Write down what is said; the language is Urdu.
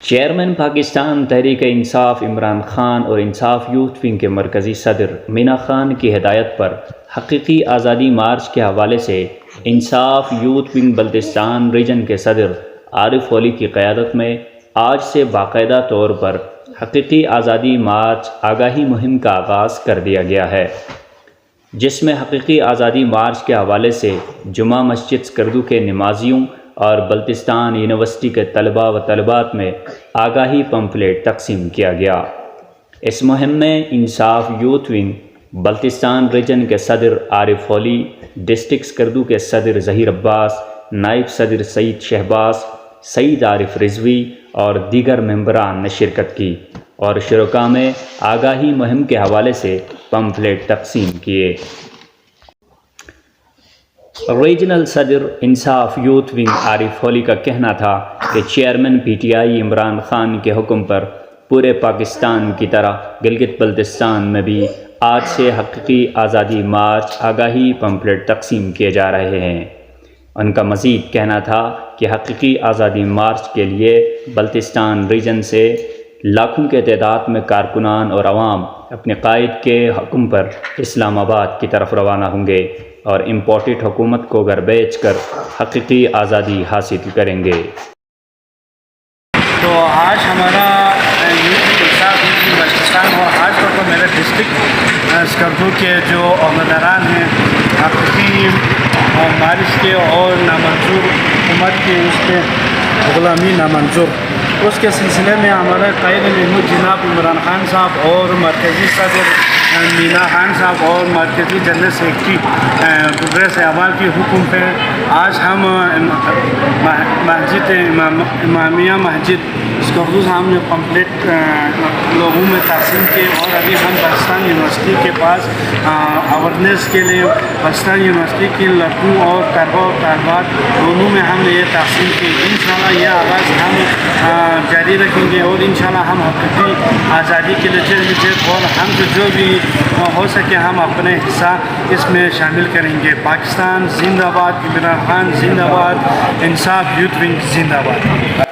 چیئرمین پاکستان تحریک انصاف عمران خان اور انصاف یوتھ ونگ کے مرکزی صدر مینا خان کی ہدایت پر حقیقی آزادی مارچ کے حوالے سے انصاف یوتھ ونگ بلتستان ریجن کے صدر عارف ہولی کی قیادت میں آج سے باقاعدہ طور پر حقیقی آزادی مارچ آگاہی مہم کا آغاز کر دیا گیا ہے، جس میں حقیقی آزادی مارچ کے حوالے سے جمعہ مسجد سکردو کے نمازیوں اور بلتستان یونیورسٹی کے طلباء و طالبات میں آگاہی پمفلیٹ تقسیم کیا گیا۔ اس مہم میں انصاف یوتھ ونگ بلتستان ریجن کے صدر عارف ہولی، ڈسٹرکٹ سکردو کے صدر ظہیر عباس، نائب صدر سعید شہباز، سعید عارف رضوی اور دیگر ممبران نے شرکت کی اور شرکاء میں آگاہی مہم کے حوالے سے پمفلیٹ تقسیم کیے۔ ریجنل صدر انصاف یوتھ ونگ عارف ہولی کا کہنا تھا کہ chairman P T I Imran Khan کے حکم پر پورے پاکستان کی طرح گلگت بلتستان میں بھی آج سے حقیقی آزادی مارچ آگاہی پمفلیٹ تقسیم کیے جا رہے ہیں۔ ان کا مزید کہنا تھا کہ حقیقی آزادی مارچ کے لیے بلتستان ریجن سے لاکھوں کے تعداد میں کارکنان اور عوام اپنے قائد کے حکم پر اسلام آباد کی طرف روانہ ہوں گے اور امپورٹڈ حکومت کو گھر بیچ کر حقیقی آزادی حاصل کریں گے۔ تو آج ہمارا بلتستان اور خاص طور پر میرے ڈسٹرکٹ سکردو کے جو عہدیداران ہیں حقیقی مارچ کے اور نامنظور حکومت کے اس کے غلامی نامنظور اس کے سلسلے میں ہمارے قائد محمود جناب عمران خان صاحب اور مرکزی صدر مینا خان صاحب اور مرکزی جنرل سیکرٹری پروگریس اعمال کے حکم پہ آج ہم مسجد امامیہ مسجد سکردو سے ہم نے پمفلیٹ لوگوں میں تقسیم کیے اور ابھی ہم بلتستان یونیورسٹی کے پاس اویرنیس کے لیے بلتستان یونیورسٹی کے لڑکوں اور طلباء اور طالبات دونوں میں ہم نے یہ تقسیم کی۔ انشاءاللہ یہ آغاز ہم جاری رکھیں گے اور انشاءاللہ ہم حقیقی آزادی کے لیے جد اور ہم جو بھی ہو سکے ہم اپنے حصہ اس میں شامل کریں گے۔ پاکستان زندہ باد، عمران خان زندہ باد، انصاف یوتھ ونگ زندہ باد۔